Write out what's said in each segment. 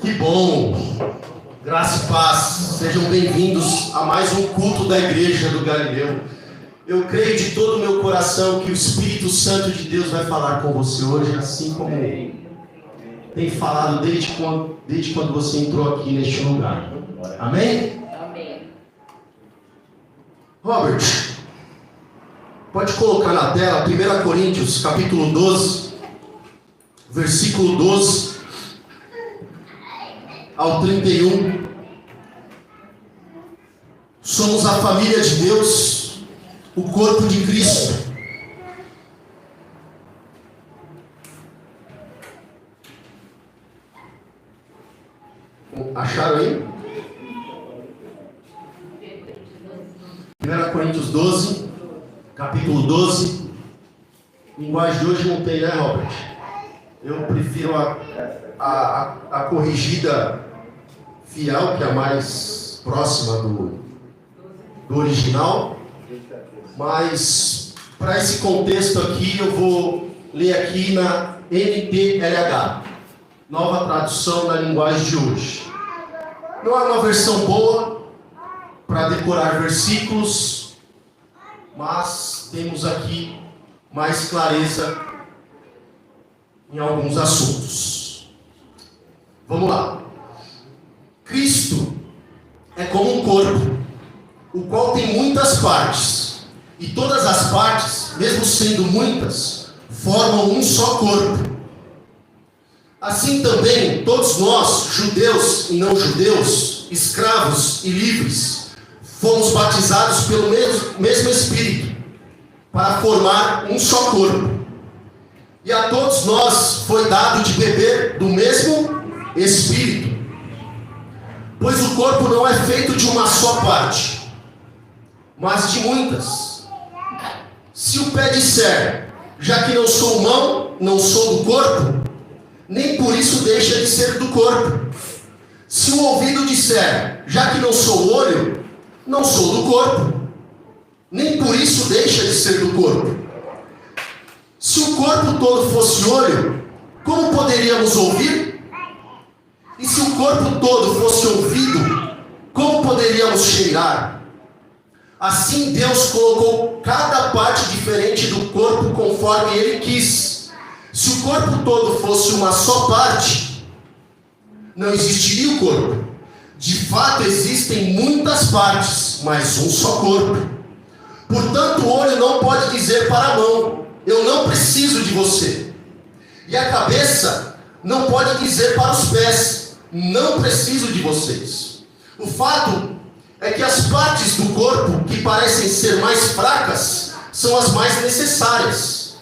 Que bom! Graça e paz, sejam bem-vindos a mais um culto da Igreja do Galileu. Eu creio de todo o meu coração que o Espírito Santo de Deus vai falar com você hoje, assim como tem falado desde quando você entrou aqui neste lugar. Amém? Amém. Robert, pode colocar na tela 1 Coríntios, capítulo 12, versículo 12 ao 31. Somos a família de Deus, o corpo de Cristo. Acharam aí? 1 Coríntios 12, capítulo 12. Linguagem de hoje não tem, né, Robert? Eu prefiro a corrigida fiel, que é a mais próxima do original. Mas, para esse contexto aqui, eu vou ler aqui na NTLH, nova tradução na linguagem de hoje. Não é uma versão boa para decorar versículos, mas temos aqui mais clareza em alguns assuntos. Vamos lá. Cristo é como um corpo, o qual tem muitas partes, e todas as partes, mesmo sendo muitas, formam um só corpo. Assim também, todos nós, judeus e não judeus, escravos e livres, fomos batizados pelo mesmo Espírito, para formar um só corpo. E a todos nós foi dado de beber do mesmo Espírito. Pois o corpo não é feito de uma só parte, mas de muitas. Se o pé disser, já que não sou mão, não sou do corpo, nem por isso deixa de ser do corpo. Se o ouvido disser, já que não sou olho, não sou do corpo, nem por isso deixa de ser do corpo. Se o corpo todo fosse olho, como poderíamos ouvir? E se o corpo todo fosse ouvido, como poderíamos cheirar? Assim Deus colocou cada parte diferente do corpo conforme Ele quis. Se o corpo todo fosse uma só parte, não existiria o corpo. De fato existem muitas partes, mas um só corpo. Portanto, o olho não pode dizer para a mão, eu não preciso de você. E a cabeça não pode dizer para os pés, não preciso de vocês. O fato é que as partes do corpo que parecem ser mais fracas são as mais necessárias.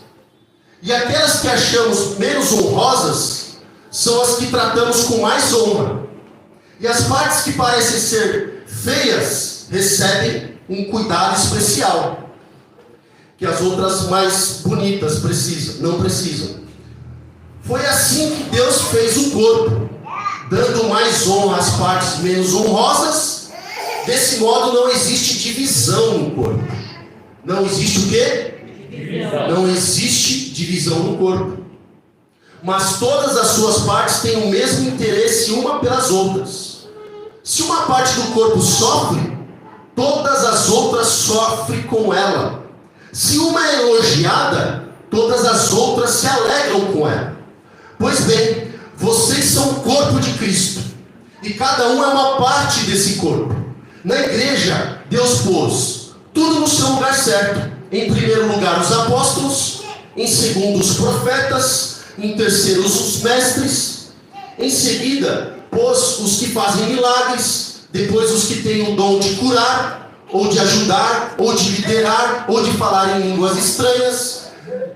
E aquelas que achamos menos honrosas são as que tratamos com mais honra. E as partes que parecem ser feias recebem um cuidado especial, que as outras mais bonitas não precisam. Foi assim que Deus fez o corpo, dando mais honra às partes menos honrosas. Desse modo não existe divisão no corpo. Não existe o quê? Divisão. Não existe divisão no corpo. Mas todas as suas partes têm o mesmo interesse uma pelas outras. Se uma parte do corpo sofre, todas as outras sofrem com ela. Se uma é elogiada, todas as outras se alegram com ela. Pois bem, vocês são o corpo de Cristo, e cada um é uma parte desse corpo. Na igreja, Deus pôs tudo no seu lugar certo. Em primeiro lugar, os apóstolos, em segundo, os profetas, em terceiro, os mestres, em seguida, pôs os que fazem milagres, depois os que têm o dom de curar, ou de ajudar, ou de liderar, ou de falar em línguas estranhas.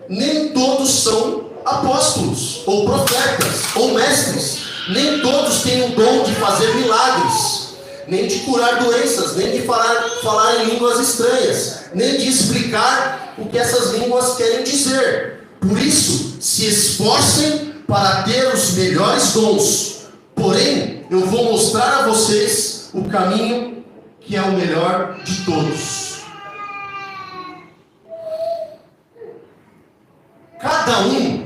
Nem todos são apóstolos, ou profetas, ou mestres. Nem todos têm o dom de fazer milagres, nem de curar doenças, nem de falar em línguas estranhas, nem de explicar o que essas línguas querem dizer. Por isso, se esforcem para ter os melhores dons. Porém, eu vou mostrar a vocês o caminho que é o melhor de todos. Cada um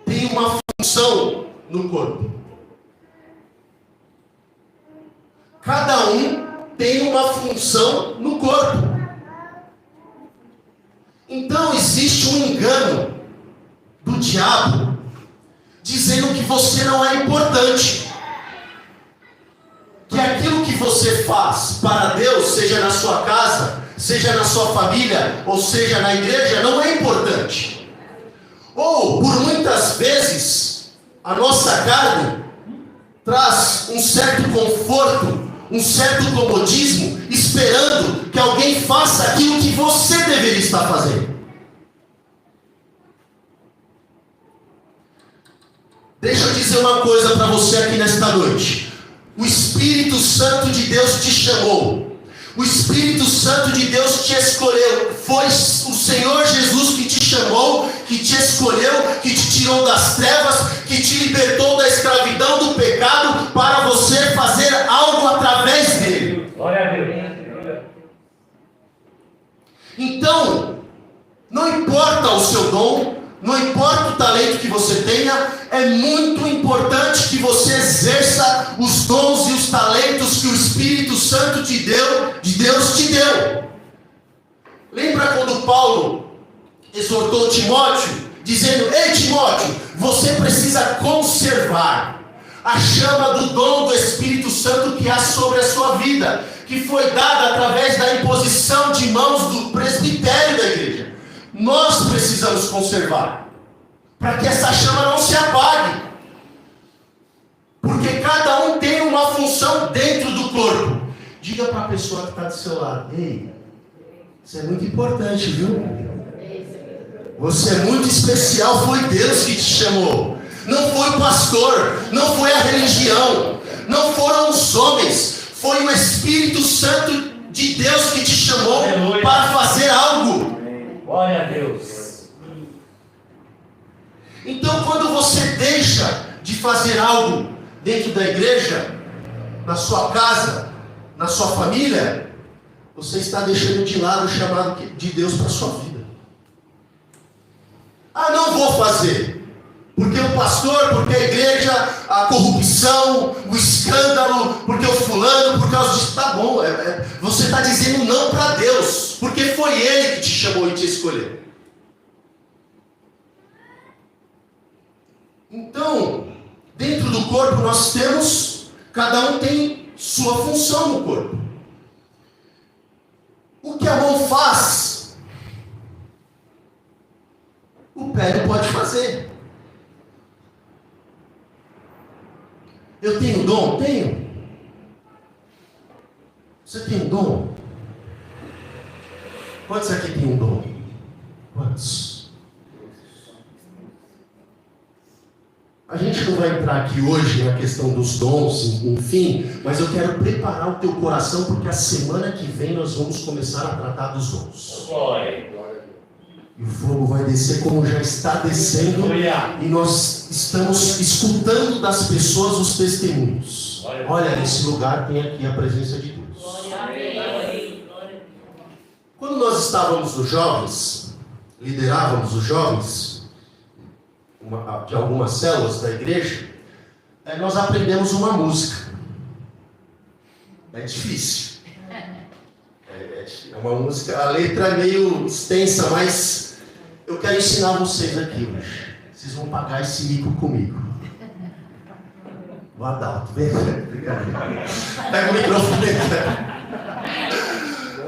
tem uma função no corpo. Cada um tem uma função no corpo. Então existe um engano do diabo dizendo que você não é importante. Que aquilo que você faz para Deus, seja na sua casa, seja na sua família, ou seja na igreja, não é importante. Ou, por muitas vezes, a nossa carne traz um certo conforto, um certo comodismo, esperando que alguém faça aquilo que você deveria estar fazendo. Deixa eu dizer uma coisa para você aqui nesta noite. O Espírito Santo de Deus te chamou. O Espírito Santo de Deus te escolheu. Foi o Senhor Jesus que te chamou, que te escolheu, que te tirou das trevas, que te libertou da escravidão do pecado, para você fazer algo através dele. Glória a Deus. Então, não importa o seu dom, não importa o talento que você tenha, é muito importante que você exerça os dons e os talentos que o Espírito Santo te deu, de Deus te deu. Lembra quando Paulo exortou Timóteo, dizendo: ei Timóteo, você precisa conservar a chama do dom do Espírito Santo que há sobre a sua vida, que foi dada através da imposição de mãos do presbitério da igreja. Nós precisamos conservar, para que essa chama não se apague, porque cada um tem uma função dentro do corpo. Diga para a pessoa que está do seu lado: ei, isso é muito importante, viu? Você é muito especial, foi Deus que te chamou. Não foi o pastor, não foi a religião, não foram os homens, foi o Espírito Santo de Deus que te chamou. Aleluia. Para fazer algo. Glória a Deus. Então, quando você deixa de fazer algo dentro da igreja, na sua casa, na sua família, você está deixando de lado o chamado de Deus para a sua vida. Ah, não vou fazer, porque o pastor, porque a igreja, a corrupção, o escândalo, porque o fulano, por causa disso. Tá bom, você está dizendo não para Deus, porque foi Ele que te chamou e te escolheu. Então, dentro do corpo nós temos, cada um tem sua função no corpo. O que a mão faz, o pé não pode fazer. Eu tenho dom? Tenho. Você tem um dom? Quantos aqui tem um dom? Quantos? A gente não vai entrar aqui hoje na questão dos dons, enfim, mas eu quero preparar o teu coração, porque a semana que vem nós vamos começar a tratar dos dons. E o fogo vai descer como já está descendo, e nós estamos escutando das pessoas os testemunhos. Olha, nesse lugar tem aqui a presença de Deus. Quando nós estávamos os jovens, liderávamos os jovens de algumas células da igreja, nós aprendemos uma música. É difícil. É uma música, a letra é meio extensa, mas eu quero ensinar vocês aqui hoje. Vocês vão pagar esse mico comigo. O Adalto, vem. Pega o microfone.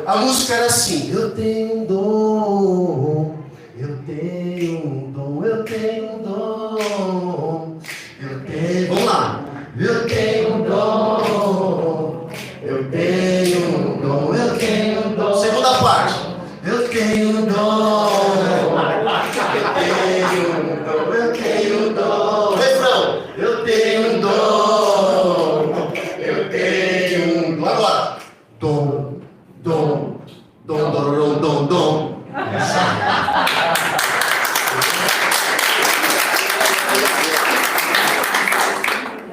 A música era assim: eu tenho um dom, eu tenho um dom, eu tenho um dom, eu tenho. Vamos lá. Eu tenho um dom, eu tenho um dom, eu tenho um dom. Segunda parte. Eu tenho um dom, eu tenho um dom, eu tenho um dom. Refrão. Eu tenho um dom, eu tenho um dom. Agora. Dom, dom, dom, dom, dom, dom.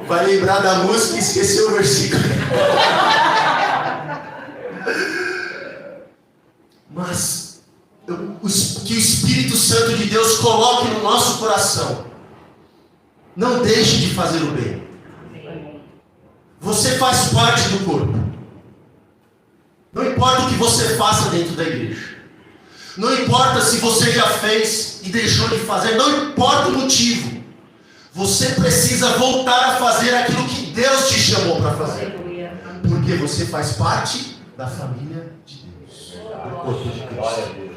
Vai lembrar da música e esqueceu o versículo. Mas que o Espírito Santo de Deus coloque no nosso coração Não deixe de fazer o bem. Você faz parte do corpo. Não importa o que você faça dentro da igreja. Não importa se você já fez e deixou de fazer. Não importa o motivo. Você precisa voltar a fazer aquilo que Deus te chamou para fazer. Porque você faz parte da família de Deus. Do corpo de Cristo.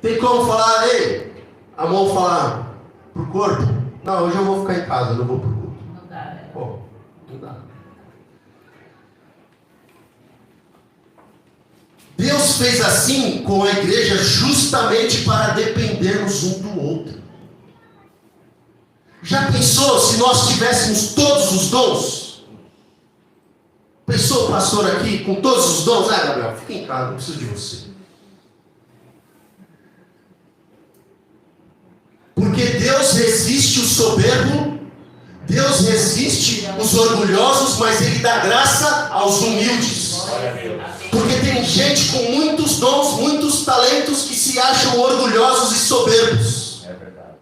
Tem como falar, ei, a mão falar pro corpo? Não, hoje eu vou ficar em casa, eu não vou pro culto. Não dá, né? Pô, não dá. Deus fez assim com a igreja justamente para dependermos um do outro. Já pensou se nós tivéssemos todos os dons? Pensou o pastor aqui com todos os dons? Ah, Gabriel, fica em casa, não preciso de você. Porque Deus resiste o soberbo, Deus resiste os orgulhosos, mas Ele dá graça aos humildes. Porque tem gente com muitos dons, muitos talentos que se acham orgulhosos e soberbos. É verdade.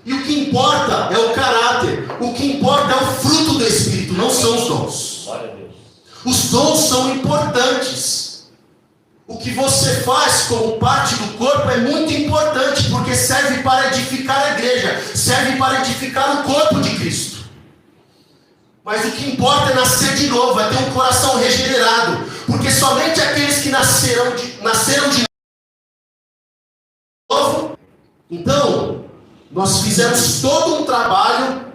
E o que importa é o caráter, o que importa é o fruto do Espírito, não são os dons. Glória a Deus. Os dons são importantes. O que você faz como parte do corpo é muito importante, porque serve para edificar a igreja, serve para edificar o corpo de Cristo. Mas o que importa é nascer de novo, é ter um coração regenerado, porque somente aqueles que nasceram de novo. Então, nós fizemos todo um trabalho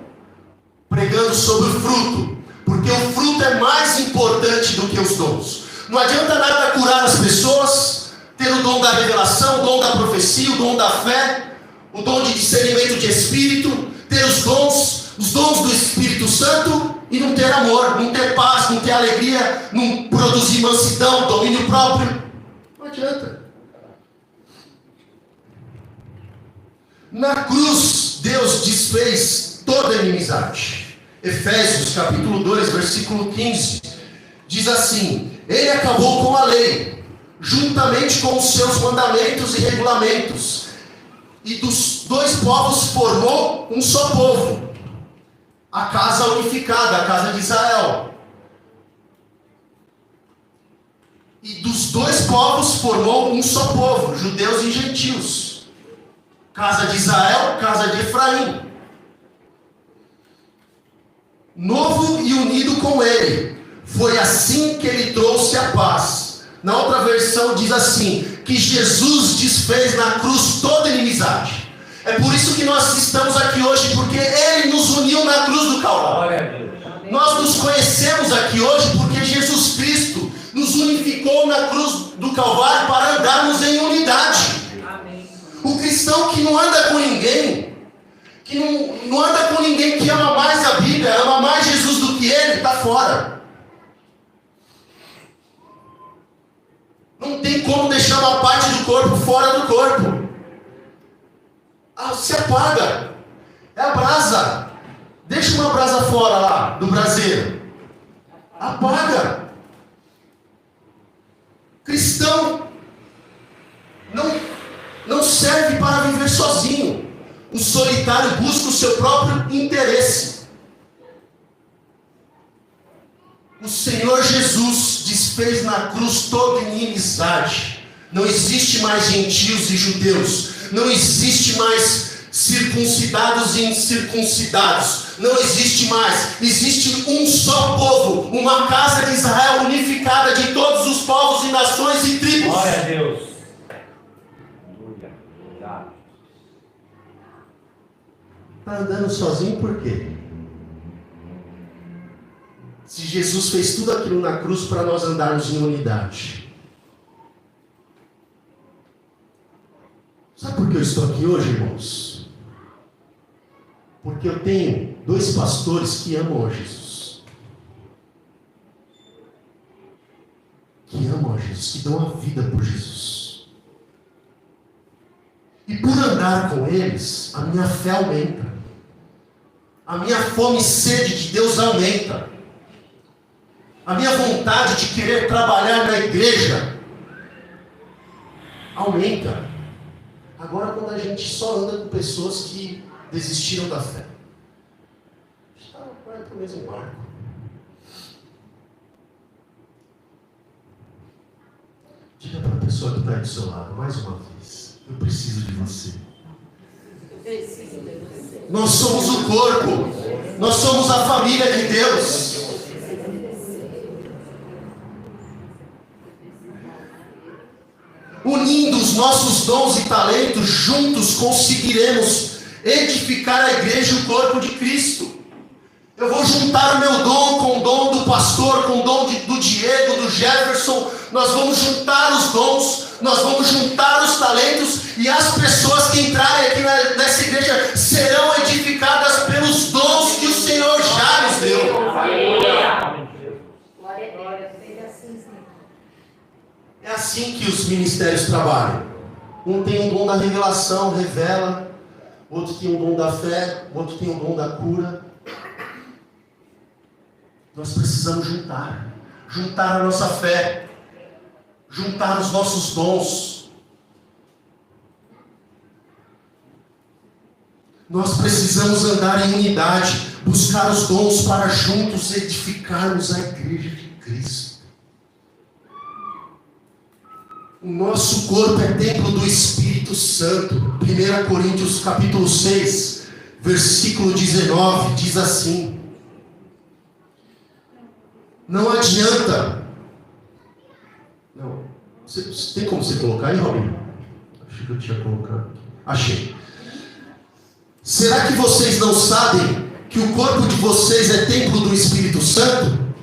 pregando sobre o fruto, porque o fruto é mais importante do que os dons. Não adianta nada curar as pessoas, ter o dom da revelação, o dom da profecia, o dom da fé, o dom de discernimento de espírito, ter os dons do Espírito Santo e não ter amor, não ter paz, não ter alegria, não produzir mansidão, domínio próprio. Não adianta. Na cruz, Deus desfez toda a inimizade. Efésios capítulo 2, versículo 15, diz assim: Ele acabou com a lei, juntamente com os seus mandamentos e regulamentos, e dos dois povos formou um só povo, a casa unificada, a casa de Israel. E dos dois povos formou um só povo, judeus e gentios, casa de Israel, casa de Efraim, novo e unido com ele. Foi assim que ele trouxe a paz. Na outra versão diz assim, que Jesus desfez na cruz toda inimizade. É por isso que nós estamos aqui hoje, porque Ele nos uniu na cruz do Calvário. Nós nos conhecemos aqui hoje porque Jesus Cristo nos unificou na cruz do Calvário para andarmos em unidade. O cristão que não anda com ninguém, que não anda com ninguém que ama mais a Bíblia, ama mais Jesus do que ele, está fora. Não tem como deixar uma parte do corpo fora do corpo. Se apaga. É a brasa. Deixa uma brasa fora lá do braseiro. Apaga. Cristão não serve para viver sozinho. O solitário busca o seu próprio interesse. O Senhor Jesus desfez na cruz toda inimizade. Não existe mais gentios e judeus. Não existe mais circuncidados e incircuncidados. Não existe mais. Existe um só povo. Uma casa de Israel unificada de todos os povos e nações e tribos. Glória a Deus. Está andando sozinho por quê? Se Jesus fez tudo aquilo na cruz para nós andarmos em unidade. Sabe por que eu estou aqui hoje, irmãos? Porque eu tenho 2 pastores que amam a Jesus. Que amam a Jesus, que dão a vida por Jesus. E por andar com eles, a minha fé aumenta. A minha fome e sede de Deus aumenta. A minha vontade de querer trabalhar na igreja aumenta. Agora, quando a gente só anda com pessoas que desistiram da fé. Está no mesmo barco. Diga para a pessoa que está aí do seu lado, mais uma vez, eu preciso de você. Nós somos o corpo, nós somos a família de Deus. Unindo os nossos dons e talentos, juntos conseguiremos edificar a igreja e o corpo de Cristo. Eu vou juntar o meu dom com o dom do pastor, com o dom do Diego, do Jefferson. Nós vamos juntar os dons, nós vamos juntar os talentos, e as pessoas que entrarem aqui nessa igreja serão edificadas pelos dons que o Senhor já nos deu. É assim que os ministérios trabalham. Um tem o dom da revelação, revela. Outro tem o dom da fé. Outro tem o dom da cura. Nós precisamos juntar a nossa fé, juntar os nossos dons. Nós precisamos andar em unidade, buscar os dons para juntos edificarmos a igreja de Cristo. O nosso corpo é templo do Espírito Santo. 1 Coríntios capítulo 6, versículo 19, diz assim: não adianta. Não. Tem como você colocar aí, Robin? Acho que eu tinha colocado. Achei. Será que vocês não sabem que o corpo de vocês é templo do Espírito Santo,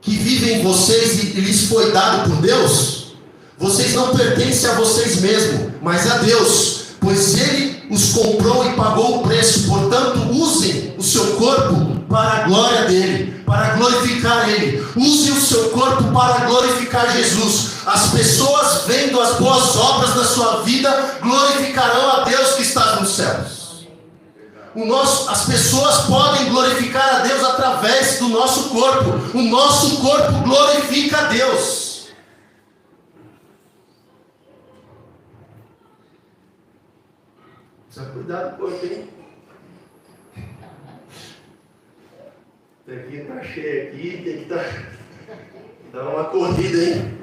que vive em vocês e lhes foi dado por Deus? Vocês não pertencem a vocês mesmos, mas a Deus, pois Ele os comprou e pagou o preço. Portanto, usem o seu corpo para a glória dEle, para glorificar Ele. Use o seu corpo para glorificar Jesus. As pessoas, vendo as boas obras da sua vida, glorificarão a Deus que está nos céus. As pessoas podem glorificar a Deus através do nosso corpo. O nosso corpo glorifica a Deus. Precisa cuidar do corpo, hein? Tem que estar cheio aqui, tem que dar uma corrida, hein?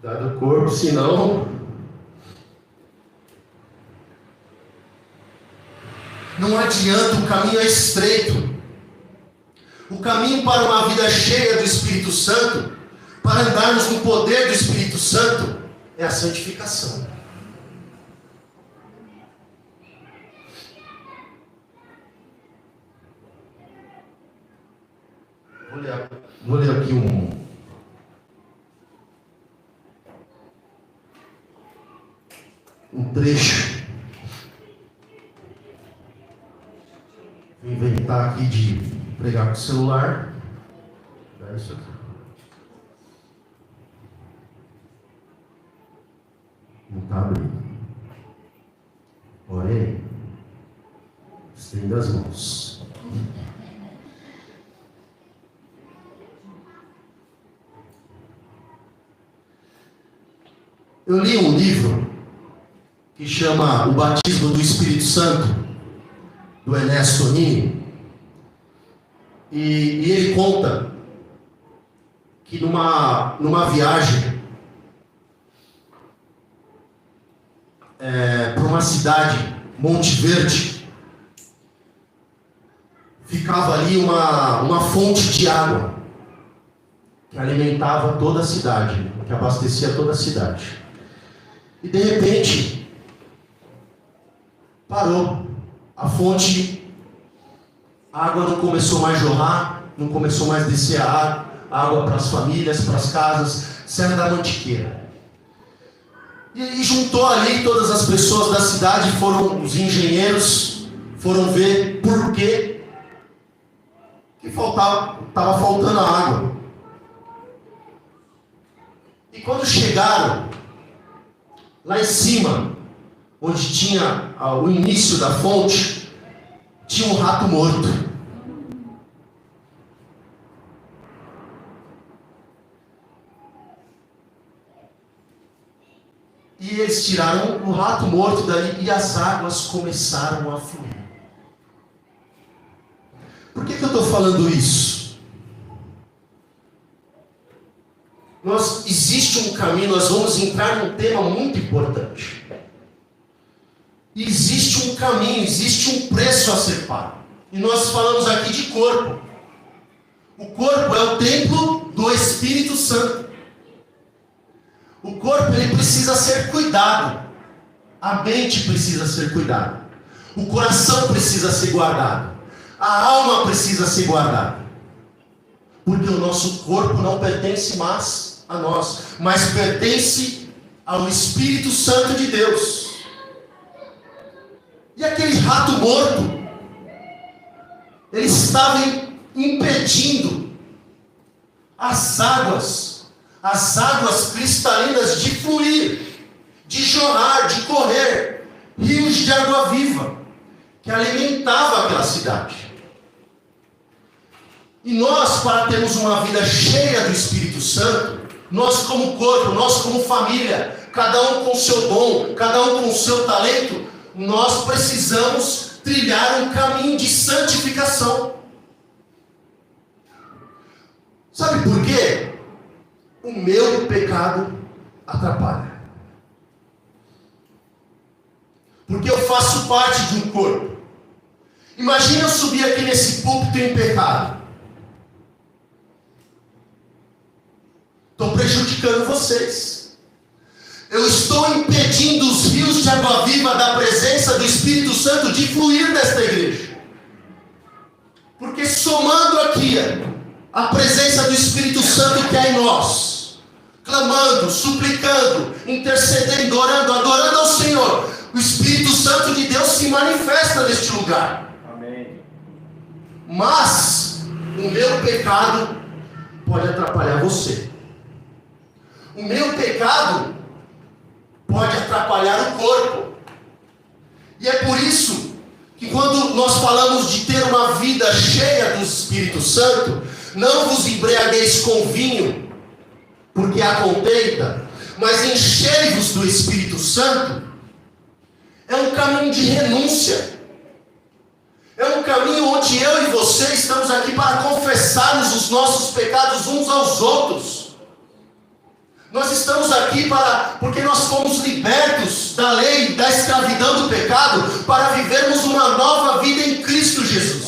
Cuidar do corpo, senão não adianta, o caminho é estreito. O caminho para uma vida cheia do Espírito Santo, para andarmos no poder do Espírito Santo, é a santificação. Vou ler aqui um trecho. Vou inventar aqui de pregar com o celular. É isso aqui. Não está abrindo. Porém, estenda as mãos. Eu li um livro que chama O Batismo do Espírito Santo, do Ernesto Tonini, e ele conta que numa viagem para uma cidade, Monte Verde, ficava ali uma fonte de água que alimentava toda a cidade, que abastecia toda a cidade. E de repente parou a fonte, a água não começou mais a jorrar, não começou mais a descer a água para as famílias, para as casas, Serra da Mantiqueira. E juntou ali todas as pessoas da cidade, foram os engenheiros, foram ver por que estava faltando a água. E quando chegaram lá em cima, onde tinha o início da fonte, tinha um rato morto. E E eles tiraram o rato morto dali e as águas começaram a fluir. Por que eu estou falando isso? Existe um caminho, nós vamos entrar num tema muito importante. Existe um caminho, existe um preço a ser pago. E nós falamos aqui de corpo. O corpo é o templo do Espírito Santo. O corpo ele precisa ser cuidado. A mente precisa ser cuidada. O coração precisa ser guardado. A alma precisa ser guardada. Porque o nosso corpo não pertence mais a nós, mas pertence ao Espírito Santo de Deus. E aquele rato morto, ele estava impedindo as águas cristalinas de fluir, de jorrar, de correr, rios de água viva, que alimentavam aquela cidade. E nós, para termos uma vida cheia do Espírito Santo, nós como corpo, nós como família, cada um com o seu dom, cada um com o seu talento, nós precisamos trilhar um caminho de santificação. Sabe por quê? O meu pecado atrapalha. Porque eu faço parte de um corpo. Imagina eu subir aqui nesse púlpito em pecado. Estou prejudicando vocês. Eu estou impedindo os rios de água viva da presença do Espírito Santo de fluir nesta igreja. Porque somando aqui a presença do Espírito Santo que há em nós, clamando, suplicando, intercedendo, orando, adorando ao Senhor, o Espírito Santo de Deus se manifesta neste lugar. Amém. Mas o meu pecado pode atrapalhar você. O meu pecado pode atrapalhar o corpo. E é por isso que quando nós falamos de ter uma vida cheia do Espírito Santo, não vos embriagueis com vinho, porque há contenda, mas enchei-vos do Espírito Santo. É um caminho de renúncia. É um caminho onde eu e você estamos aqui para confessarmos os nossos pecados uns aos outros. Nós estamos aqui porque nós fomos libertos da lei, da escravidão do pecado, para vivermos uma nova vida em Cristo Jesus.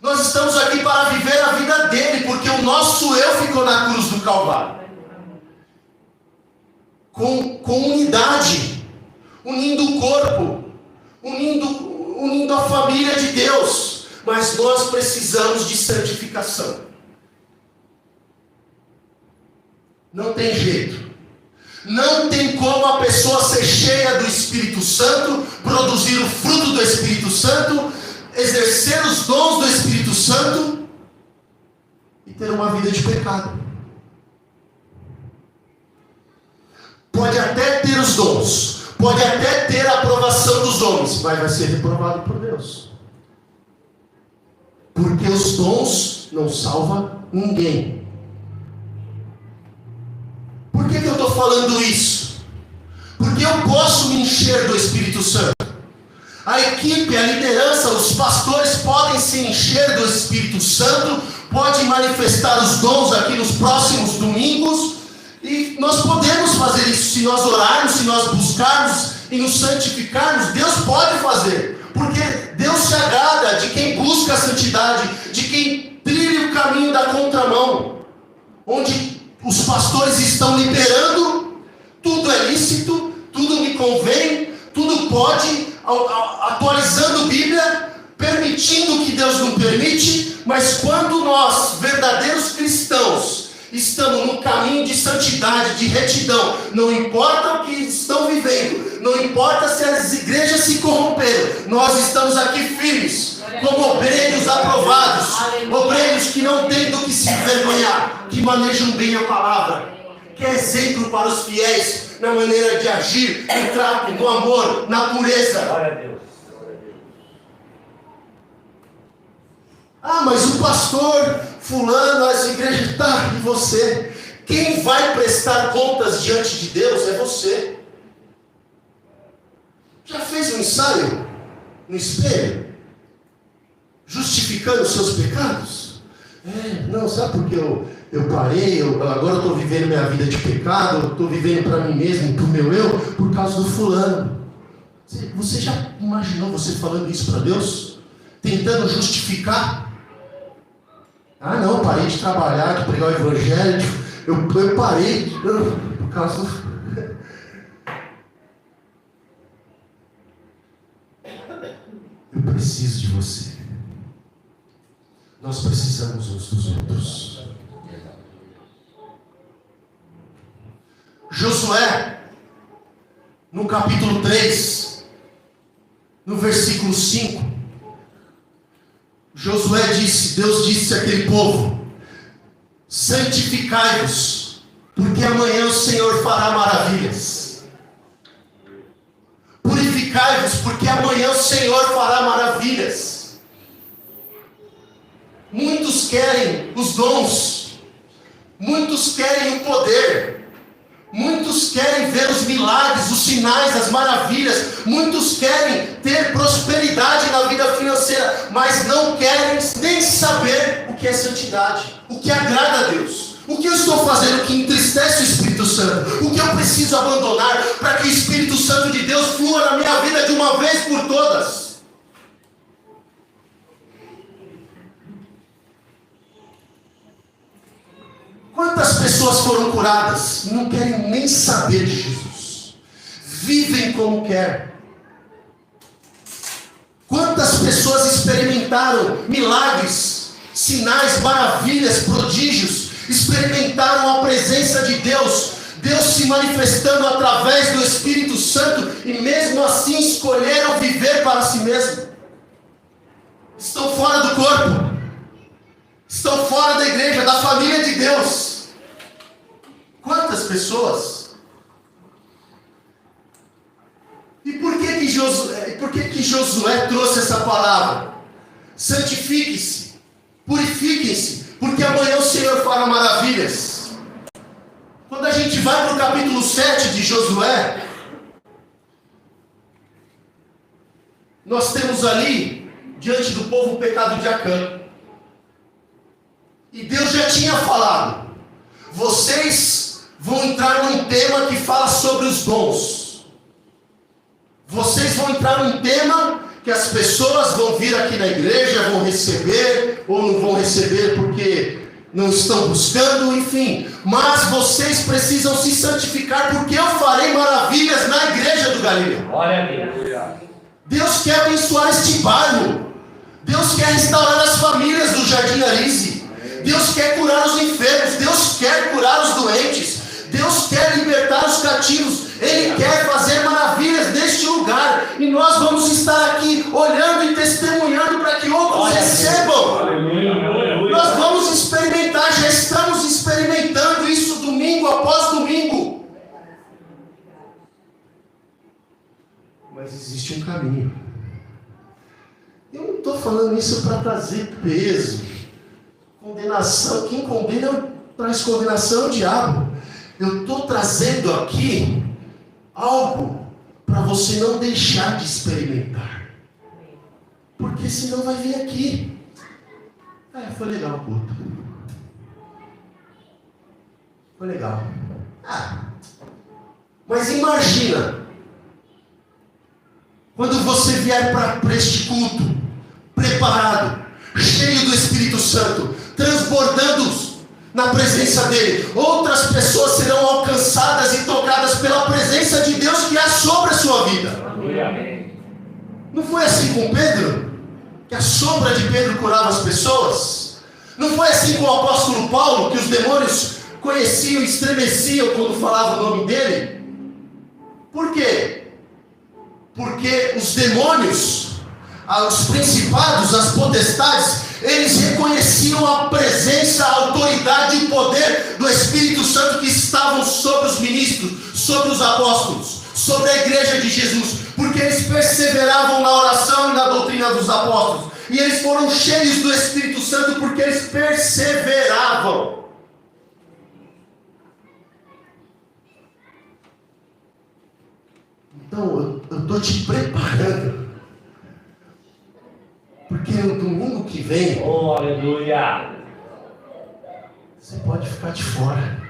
Nós estamos aqui para viver a vida dele, porque o nosso eu ficou na cruz do Calvário. Com unidade, unindo o corpo, unindo a família de Deus. Mas nós precisamos de santificação. Não tem jeito. Não tem como a pessoa ser cheia do Espírito Santo, produzir o fruto do Espírito Santo, exercer os dons do Espírito Santo e ter uma vida de pecado. Pode até ter os dons, pode até ter a aprovação dos homens, mas vai ser reprovado por Deus. Porque os dons não salvam ninguém. Por que eu estou falando isso? Porque eu posso me encher do Espírito Santo. A equipe, a liderança, os pastores podem se encher do Espírito Santo, podem manifestar os dons aqui nos próximos domingos, e nós podemos fazer isso se nós orarmos, se nós buscarmos e nos santificarmos. Deus pode fazer, porque Deus se agrada de quem busca a santidade, de quem trilha o caminho da contramão, onde os pastores estão liberando, tudo é lícito, tudo me convém, tudo pode, atualizando a Bíblia, permitindo o que Deus não permite. Mas quando nós, verdadeiros cristãos, estamos no caminho de santidade, de retidão, não importa o que estão vivendo, não importa se as igrejas se corromperam, nós estamos aqui firmes, como obreiros aprovados, obreiros que não têm do que se envergonhar, que manejam bem a palavra, que é exemplo para os fiéis na maneira de agir, no trato, no amor, na pureza. Glória a Deus. Ah, mas o pastor fulano, essa igreja está em você. Quem vai prestar contas diante de Deus é você. Já fez um ensaio no espelho? Justificando os seus pecados? Não, sabe por que eu parei? Agora eu estou vivendo minha vida de pecado, eu estou vivendo para mim mesmo, para o meu eu, por causa do fulano. Você já imaginou você falando isso para Deus? Tentando justificar? Ah não, parei de trabalhar, de pregar o evangelho, eu parei por causa do... Eu preciso de você. Nós precisamos uns dos outros. Josué, no capítulo 3, no versículo 5, Josué disse, Deus disse àquele povo: santificai-vos, porque amanhã o Senhor fará maravilhas. Purificai-vos, porque amanhã o Senhor fará maravilhas. Muitos querem os dons, muitos querem o poder, muitos querem ver os milagres, os sinais, as maravilhas, muitos querem ter prosperidade na vida financeira, mas não querem nem saber o que é santidade, o que agrada a Deus. O que eu estou fazendo que entristece o Espírito Santo? O que eu preciso abandonar para que o Espírito Santo de Deus flua na minha vida de uma vez por todas? Quantas pessoas foram curadas e não querem nem saber de Jesus? Vivem como querem. Quantas pessoas experimentaram milagres, sinais, maravilhas, prodígios? Experimentaram a presença de Deus, Deus se manifestando através do Espírito Santo, e mesmo assim escolheram viver para si mesmo. Estão fora do corpo, estão fora da igreja, da família de Deus. Quantas pessoas? E por que Josué trouxe essa palavra? Santifique-se, purifiquem-se, porque amanhã o Senhor fará maravilhas. Quando a gente vai para o capítulo 7 de Josué, nós temos ali, diante do povo, o pecado de Acã. E Deus já tinha falado: vocês vão entrar num tema que fala sobre os dons. Vocês vão entrar num tema que as pessoas vão vir aqui na igreja, vão receber, ou não vão receber porque não estão buscando, enfim. Mas vocês precisam se santificar, porque eu farei maravilhas na igreja do Galileu. Glória a Deus. Deus quer abençoar este bairro. Deus quer restaurar as famílias do Jardim Arise. Deus quer curar os enfermos. Deus quer curar os doentes. Deus quer libertar os cativos. Ele quer fazer maravilhas neste lugar. E nós vamos estar aqui olhando e testemunhando para que outros recebam. Nós vamos experimentar, já estamos experimentando isso domingo após domingo. Mas existe um caminho. Eu não estou falando isso para trazer peso, condenação. Quem condena traz condenação é o diabo. Eu estou trazendo aqui algo para você não deixar de experimentar, porque senão vai vir aqui. Foi legal o culto, foi legal. Mas imagina quando você vier para este culto preparado, cheio do Espírito Santo, transbordando na presença dele. Outras pessoas serão alcançadas e tocadas pela presença de Deus que há sobre a sua vida. Não foi assim com Pedro? Que a sombra de Pedro curava as pessoas? Não foi assim com o apóstolo Paulo, que os demônios conheciam e estremeciam quando falava o nome dele? Por quê? Porque os demônios, os principados, as potestades, eles reconheciam a presença, a autoridade e o poder do Espírito Santo que estavam sobre os ministros, sobre os apóstolos, sobre a igreja de Jesus, porque eles perseveravam na oração e na doutrina dos apóstolos, e eles foram cheios do Espírito Santo porque eles perseveravam. Então, eu estou te preparando. Porque no domingo que vem, Oh, aleluia. você pode ficar de fora.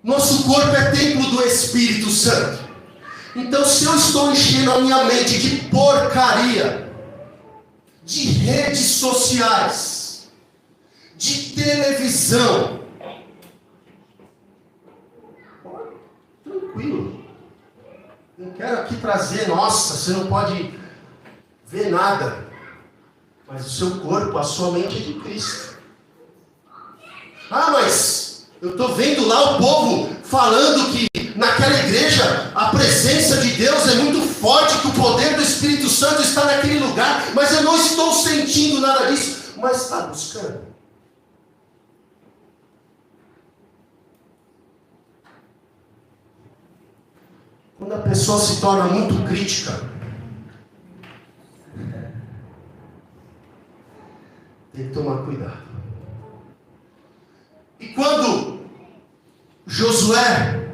Nosso corpo é templo do Espírito Santo. Então, se eu estou enchendo a minha mente de porcaria, de redes sociais, de televisão, tranquilo. Não quero aqui trazer, nossa, você não pode ver nada. Mas o seu corpo, a sua mente é de Cristo. Ah, mas eu estou vendo lá o povo falando que naquela igreja a presença de Deus é muito forte, que o poder do Espírito Santo está naquele lugar, mas eu não estou sentindo nada disso. Mas está buscando. Quando a pessoa se torna muito crítica, tem que tomar cuidado. E quando Josué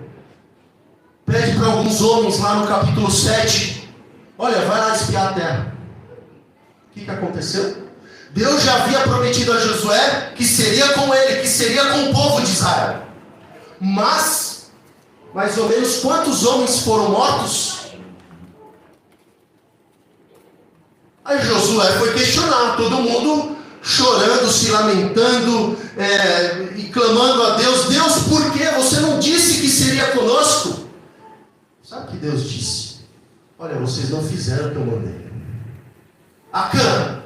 pede para alguns homens lá no capítulo 7, olha, vai lá espiar a terra. O que aconteceu? Deus já havia prometido a Josué que seria com ele, que seria com o povo de Israel. Mas, mais ou menos quantos homens foram mortos? Aí Josué foi questionar, todo mundo chorando, se lamentando, e clamando a Deus: Deus, por que você não disse que seria conosco? Sabe o que Deus disse? Olha, vocês não fizeram o que eu mandei. Acã,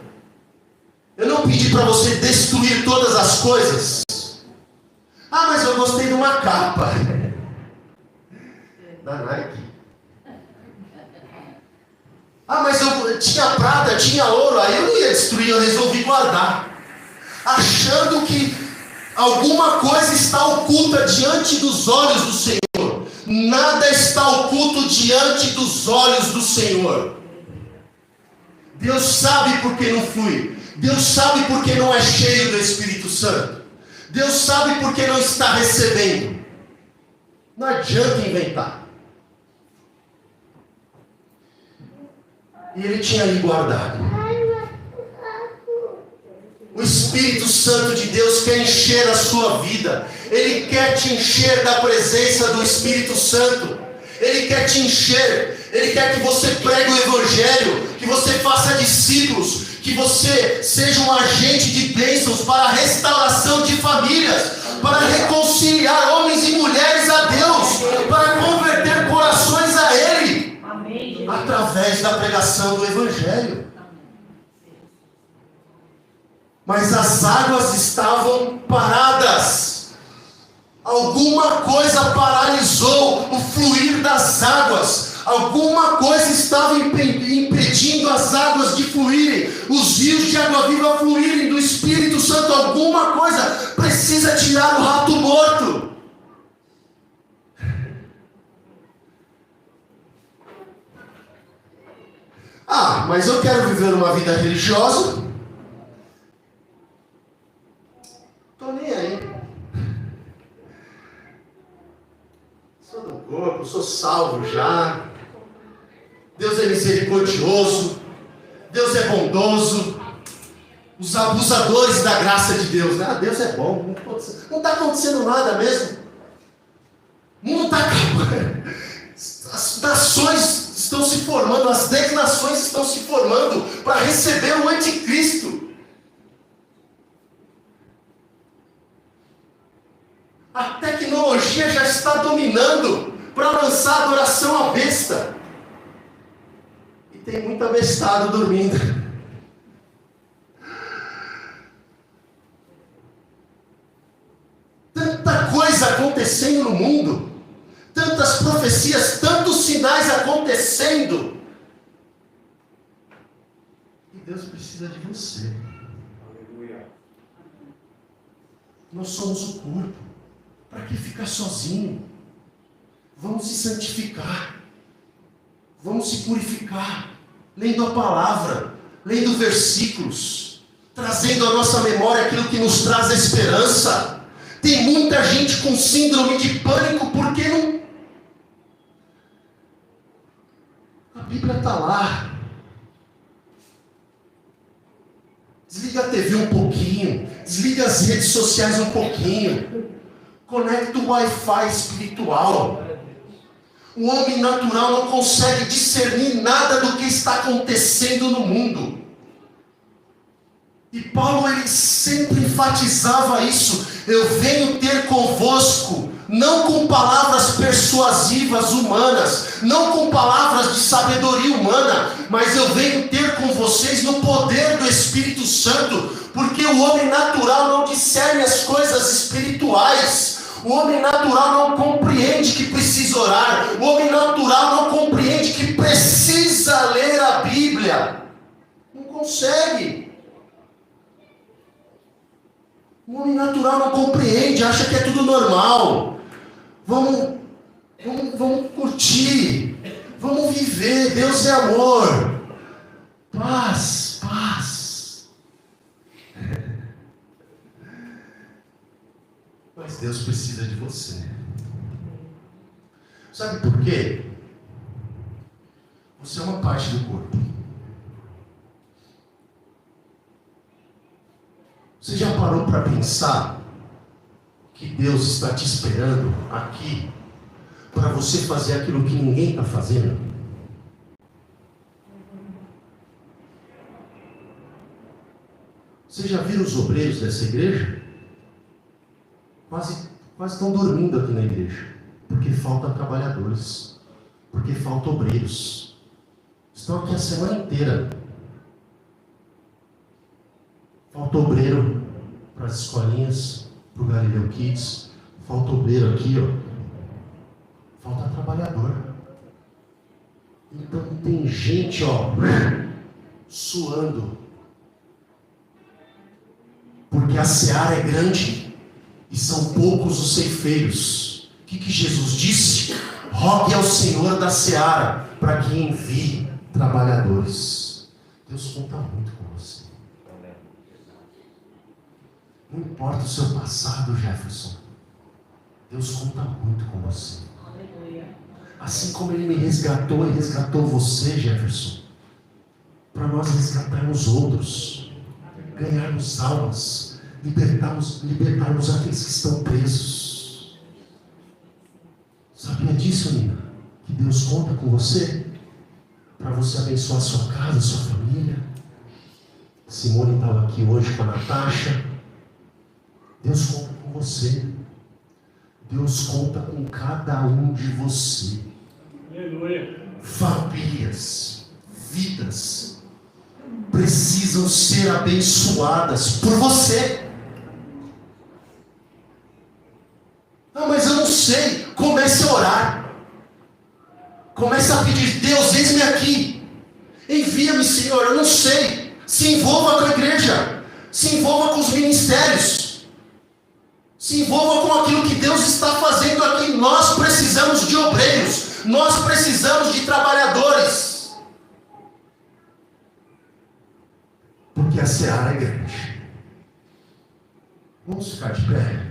eu não pedi para você destruir todas as coisas. Ah, mas eu gostei de uma capa da Nike. Ah, mas eu tinha prata, tinha ouro, aí eu não ia destruir, eu resolvi guardar. Achando que alguma coisa está oculta diante dos olhos do Senhor. Nada está oculto diante dos olhos do Senhor. Deus sabe por que não flui. Deus sabe por que não é cheio do Espírito Santo. Deus sabe por que não está recebendo. Não adianta inventar. E ele tinha ali guardado. O Espírito Santo de Deus quer encher a sua vida. Ele quer te encher da presença do Espírito Santo. Ele quer te encher. Ele quer que você pregue o Evangelho, que você faça discípulos, que você seja um agente de bênçãos para a restauração de famílias, para reconciliar homens e mulheres a Deus, para converter corações a Ele, através da pregação do Evangelho. Mas as águas estavam paradas. Alguma coisa paralisou o fluir das águas. Alguma coisa estava impedindo as águas de fluírem, os rios de água viva fluírem do Espírito Santo. Alguma coisa precisa tirar o rato morto. Ah, mas eu quero viver uma vida religiosa. Estou nem aí. Sou do corpo, sou salvo já. Deus é misericordioso. Deus é bondoso. Os abusadores da graça de Deus, né? Deus é bom. Não está acontecendo nada mesmo. O mundo está acabando. As nações estão se formando, as 10 nações estão se formando para receber o anticristo. A tecnologia já está dominando para lançar a adoração à besta. E tem muito abestado dormindo. Tanta coisa acontecendo no mundo, tantas profecias, tantos sinais acontecendo. E Deus precisa de você. Aleluia. Nós somos o corpo. Para que ficar sozinho? Vamos se santificar. Vamos se purificar. Lendo a palavra, lendo versículos, trazendo à nossa memória aquilo que nos traz esperança. Tem muita gente com síndrome de pânico porque não... A Bíblia está lá. Desliga a TV um pouquinho, desliga as redes sociais um pouquinho, conecta o Wi-Fi espiritual. O homem natural não consegue discernir nada do que está acontecendo no mundo. E Paulo, ele sempre enfatizava isso. Eu venho ter convosco, não com palavras persuasivas humanas, não com palavras de sabedoria humana, mas eu venho ter com vocês no poder do Espírito Santo, porque o homem natural não discerne as coisas espirituais. O homem natural não compreende que precisa orar. O homem natural não compreende que precisa ler a Bíblia. Não consegue. O homem natural não compreende, acha que é tudo normal. Vamos curtir. Vamos viver. Deus é amor. Paz, paz. Mas Deus precisa de você. Sabe por quê? Você é uma parte do corpo. Você já parou para pensar que Deus está te esperando aqui para você fazer aquilo que ninguém está fazendo? Você já viu os obreiros dessa igreja? Quase estão dormindo aqui na igreja, porque faltam trabalhadores, porque faltam obreiros. Estão aqui a semana inteira. Falta obreiro para as escolinhas, para o Galileu Kids. Falta obreiro aqui, ó. Falta trabalhador. Então tem gente, ó, suando. Porque a seara é grande e são poucos os ceifeiros. O que Jesus disse? Rogue ao Senhor da seara para que envie trabalhadores. Deus conta muito com você. Não importa o seu passado, Jefferson. Deus conta muito com você. Assim como Ele me resgatou, Ele resgatou você, Jefferson. Para nós resgatarmos outros. Ganharmos almas. Libertarmos aqueles que estão presos. Sabia disso, Nina? Que Deus conta com você? Para você abençoar a sua casa, a sua família. Simone estava aqui hoje com a Natasha. Deus conta com você. Deus conta com cada um de você. Aleluia. Famílias, vidas precisam ser abençoadas por você. Não, mas eu não sei. Comece a orar. Comece a pedir: Deus, eis-me aqui. Envia-me, Senhor. Eu não sei. Se envolva com a igreja. Se envolva com os ministérios. Se envolva com aquilo que Deus está fazendo aqui. Nós precisamos de obreiros. Nós precisamos de trabalhadores. Porque a seara é grande. Vamos ficar de pé.